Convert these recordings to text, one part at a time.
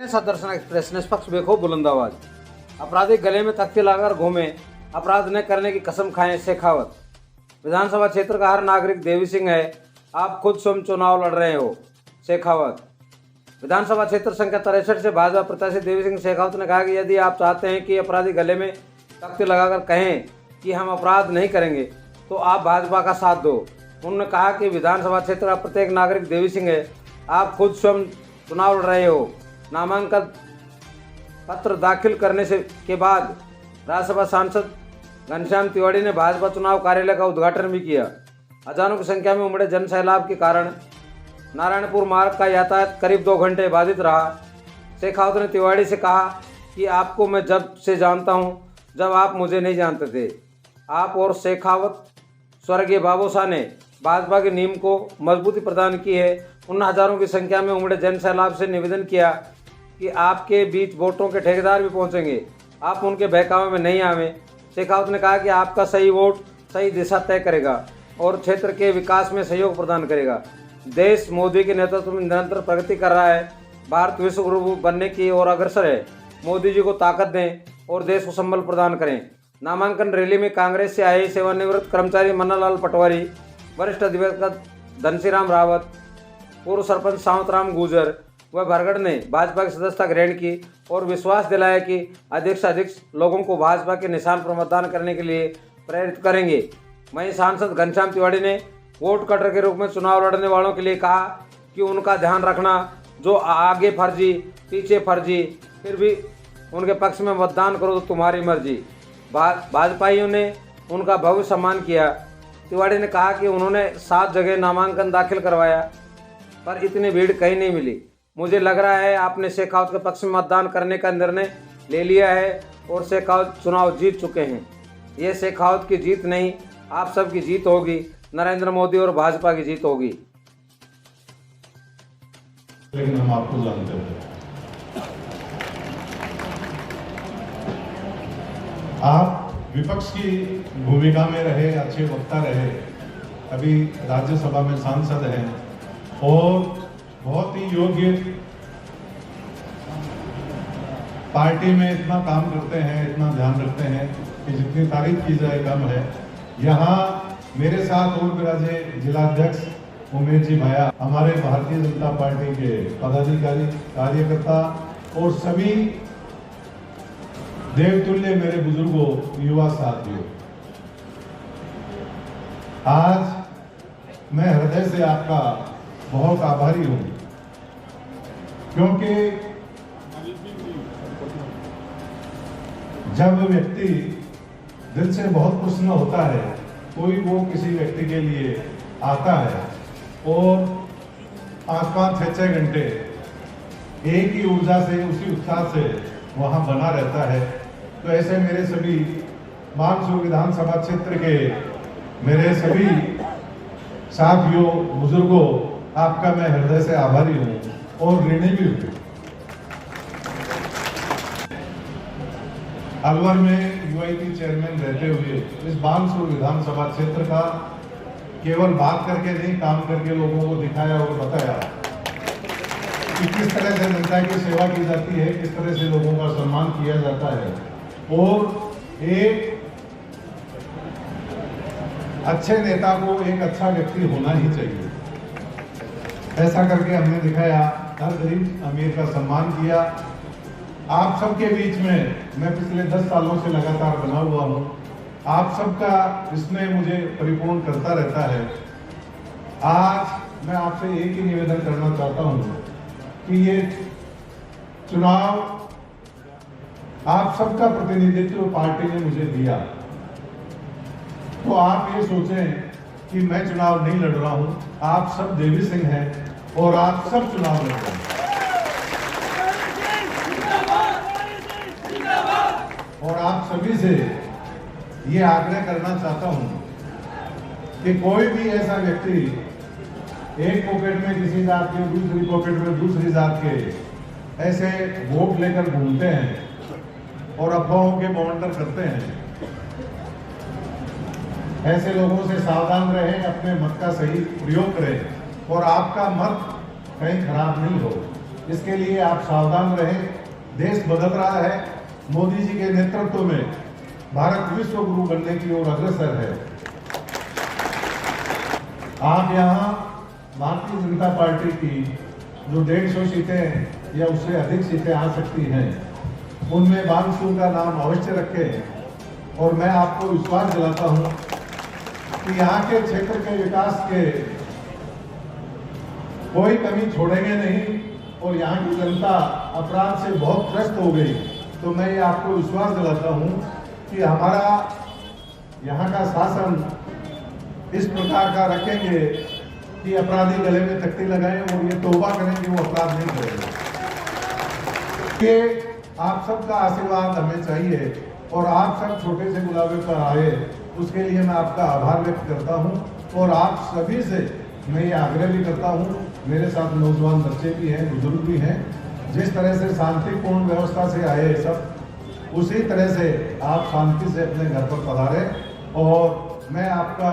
सदर्शन express निष्पक्ष बेखौफ बुलंद आवाज। अपराधी गले में तख्ती लगाकर घूमे, अपराध न करने की कसम खाएं शेखावत। विधानसभा क्षेत्र का हर नागरिक देवी सिंह है, आप खुद स्वयं चुनाव लड़ रहे हो शेखावत। विधानसभा क्षेत्र संख्या 63 से भाजपा प्रत्याशी देवी सिंह शेखावत ने कहा कि यदि आप चाहते हैं कि अपराधी गले में तख्ती लगाकर कहें कि हम अपराध नहीं करेंगे तो आप भाजपा का साथ दो। उन्होंने कहा कि विधानसभा क्षेत्र का प्रत्येक नागरिक देवी सिंह है, आप खुद स्वयं चुनाव लड़ रहे हो। नामांकन पत्र दाखिल करने के बाद राज्यसभा सांसद घनश्याम तिवाड़ी ने भाजपा चुनाव कार्यालय का उद्घाटन भी किया। हजारों की संख्या में उमड़े जन सैलाब के कारण नारायणपुर मार्ग का यातायात करीब 2 घंटे बाधित रहा। शेखावत ने तिवाड़ी से कहा कि आपको मैं जब से जानता हूं जब आप मुझे नहीं जानते थे। आप और शेखावत स्वर्गीय बाबू शाह ने भाजपा की नींव को मजबूती प्रदान की है। उन हजारों की संख्या में उमड़े जन सैलाब से निवेदन किया कि आपके बीच वोटों के ठेकेदार भी पहुंचेंगे, आप उनके बहकावे में नहीं आवें। शेखावत ने कहा कि आपका सही वोट सही दिशा तय करेगा और क्षेत्र के विकास में सहयोग प्रदान करेगा। देश मोदी के नेतृत्व में निरंतर प्रगति कर रहा है। भारत विश्व गुरु बनने की ओर अग्रसर है। मोदी जी को ताकत दें और देश को संबल प्रदान करें। नामांकन रैली में कांग्रेस से आए सेवानिवृत्त कर्मचारी मन्नालाल पटवारी, वरिष्ठ अधिवक्ता धनसीराम रावत, पूर्व सरपंच सावंतराम गुजर व भरगढ़ ने भाजपा की सदस्यता ग्रहण की और विश्वास दिलाया कि अधिक से अधिक लोगों को भाजपा के निशान पर मतदान करने के लिए प्रेरित करेंगे। वहीं सांसद घनश्याम तिवाड़ी ने वोट कटर के रूप में चुनाव लड़ने वालों के लिए कहा कि उनका ध्यान रखना, जो आगे फर्जी पीछे फर्जी, फिर भी उनके पक्ष में मतदान करो तो तुम्हारी मर्जी। भाजपाइयों ने उनका भव्य सम्मान किया। तिवाड़ी ने कहा कि उन्होंने 7 जगह नामांकन दाखिल करवाया पर इतनी भीड़ कहीं नहीं मिली। मुझे लग रहा है आपने शेखावत के पक्ष में मतदान करने का निर्णय ले लिया है और शेखावत चुनाव जीत चुके हैं। ये शेखावत की जीत नहीं, आप सबकी जीत होगी। नरेंद्र मोदी और भाजपा की जीत होगी। लेकिन हम आपको जानते थे। आप विपक्ष की भूमिका में रहे, अच्छे वक्ता रहे, अभी राज्यसभा में सांसद हैं और बहुत ही योग्य पार्टी में इतना काम करते हैं, इतना ध्यान रखते हैं कि जितनी तारीफ की जाए कम है। यहाँ मेरे साथ और विराजे जिलाध्यक्ष उमेश जी भाया, हमारे भारतीय जनता पार्टी के पदाधिकारी, कार्यकर्ता और सभी देवतुल्य मेरे बुजुर्गों, युवा साथियों, आज मैं हृदय से आपका बहुत आभारी हूं, क्योंकि जब व्यक्ति दिल से बहुत प्रसन्न होता है, कोई वो किसी व्यक्ति के लिए आता है और 5-5, 6-6 घंटे एक ही ऊर्जा से, उसी उत्साह से वहां बना रहता है, तो ऐसे मेरे सभी बानसूर विधानसभा क्षेत्र के मेरे सभी साथियों, बुजुर्गों, आपका मैं हृदय से आभारी हूं और ऋणी भी हूं। अलवर में यूआईपी चेयरमैन रहते हुए इस बानसूर विधानसभा क्षेत्र का केवल बात करके नहीं, काम करके लोगों को दिखाया और बताया कि किस तरह से जनता की सेवा की जाती है, किस तरह से लोगों का सम्मान किया जाता है और एक अच्छे नेता को एक अच्छा व्यक्ति होना ही चाहिए। ऐसा करके हमने दिखाया, हर गरीब अमीर का सम्मान किया। आप सबके बीच में मैं पिछले 10 सालों से लगातार बना हुआ हूं। आप सबका इसमें मुझे परिपूर्ण करता रहता है। आज मैं आपसे एक ही निवेदन करना चाहता हूं कि ये चुनाव आप सबका प्रतिनिधित्व पार्टी ने मुझे दिया, तो आप ये सोचें कि मैं चुनाव नहीं लड़ रहा हूं। आप सब देवी सिंह हैं और आप सब चुनाव लड़ रहे हैं। और आप सभी से ये आग्रह करना चाहता हूं कि कोई भी ऐसा व्यक्ति एक पॉकेट में किसी जात के, दूसरी पॉकेट में दूसरी जात के ऐसे वोट लेकर घूमते हैं और अफवाहों के बवंडर करते हैं, ऐसे लोगों से सावधान रहें, अपने मत का सही प्रयोग करें और आपका मत कहीं खराब नहीं हो। इसके लिए आप सावधान रहें। देश बदल रहा है। मोदी जी के नेतृत्व में भारत विश्व गुरु बनने की ओर अग्रसर है। आप यहाँ भारतीय जनता पार्टी की जो 150 सीटें या उससे अधिक सीटें आ सकती हैं, उनमें बानसूर का नाम अवश्य रखें। और मैं आपको विश्वास दिलाता हूँ कि यहाँ के क्षेत्र के विकास के कोई कमी छोड़ेंगे नहीं। और यहाँ की जनता अपराध से बहुत त्रस्त हो गई, तो मैं ये आपको विश्वास दिलाता हूँ कि हमारा यहाँ का शासन इस प्रकार का रखेंगे कि अपराधी गले में तख्ती लगाएं और ये तौबा करें कि वो अपराध नहीं करेंगे। कि आप सबका आशीर्वाद हमें चाहिए और आप सब छोटे से गुलाबे पर आए, उसके लिए मैं आपका आभार व्यक्त करता हूँ। और आप सभी से मैं ये आग्रह भी करता हूँ, मेरे साथ नौजवान बच्चे भी हैं, बुजुर्ग भी हैं, जिस तरह से शांतिपूर्ण व्यवस्था से आए सब, उसी तरह से आप शांति से अपने घर पर पधारें। और मैं आपका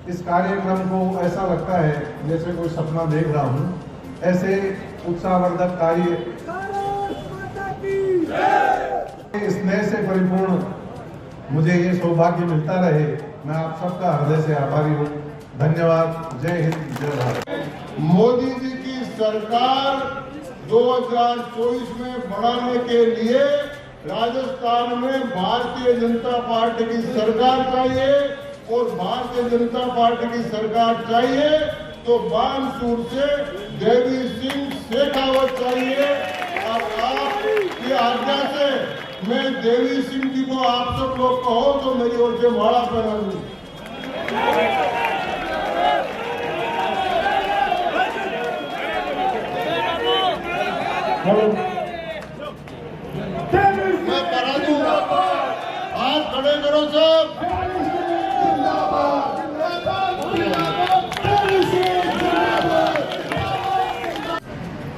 इस कार्यक्रम को ऐसा लगता है जैसे कोई सपना देख रहा हूँ, ऐसे उत्साहवर्धक कार्य स्नेह से परिपूर्ण मुझे ये सौभाग्य मिलता रहे। मैं आप सबका हृदय से आभारी हूँ। धन्यवाद। जय हिंद, जय भारत। मोदी जी की सरकार 2024 में बढ़ाने के लिए राजस्थान में भारतीय जनता पार्टी की सरकार चाहिए। और भारतीय जनता पार्टी की सरकार चाहिए तो बानसूर से देवी सिंह शेखावत चाहिए। और आपकी आज्ञा से मैं देवी सिंह जी को आप सब लोग कहो तो मेरी ओर से माला पहना दूं। मैं करा दूंगा। हाथ खड़े करो सब।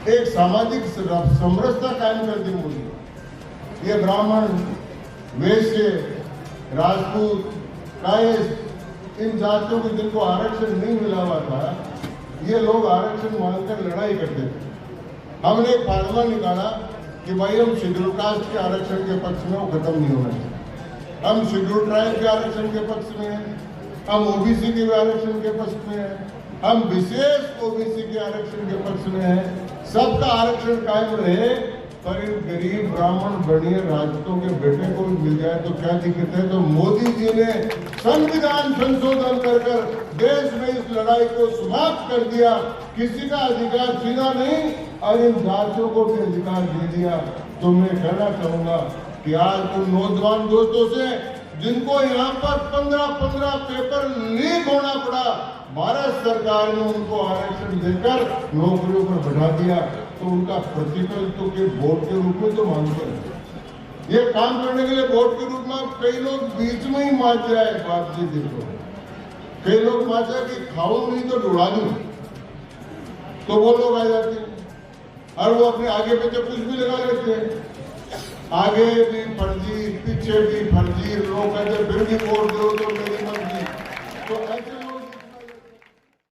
एक सामाजिक समरसता कायम कर दी मोदी। ये ब्राह्मण, वैश्य, राजपूत, कायस्थ, इन जातियों को जिनको आरक्षण नहीं मिला हुआ था, ये लोग आरक्षण मांगकर लड़ाई करते थे। हमने एक फार्मूला निकाला कि भाई हम शेड्यूल कास्ट के आरक्षण के पक्ष में वो खत्म नहीं होना चाहिए। हम शेड्यूल ट्राइब के आरक्षण के पक्ष में हैं, हम ओबीसी के आरक्षण के पक्ष में हैं, हम विशेष ओबीसी के आरक्षण के पक्ष में हैं। सबका आरक्षण कायम रहे, पर इन गरीब ब्राह्मण बनिए राजपूतों के बेटे को भी मिल जाए तो क्या दिक्कत है। तो मोदी जी ने संविधान संशोधन कर देश में इस लड़ाई को समाप्त कर दिया। किसी का अधिकार छीना नहीं और इन जातियों को भी अधिकार दे दिया। तो मैं कहना चाहूंगा कि आज उन नौजवान दोस्तों से जिनको यहाँ पर 15 पेपर लीक होना पड़ा, भारत सरकार ने उनको आरक्षण देकर नौकरियों पर बढ़ा दिया, तो उनका प्रतिफल तो के वोट के रूप में तो मांगते हैं। ये काम करने के लिए वोट के रूप में कई लोग बीच में ही मार जाए। बात जी देखो, कई लोग माचा कि खाओ नहीं तो डुड़ा दूं, तो वो लोग आ जाते हैं और वो अपने आगे पीछे कुछ भी लगा लेते हैं। आगे भी फर्जी, पीछे भी फर्जी, लोग कहते फिर भी वोट दो तो मेरी मर्जी। तो ऐसे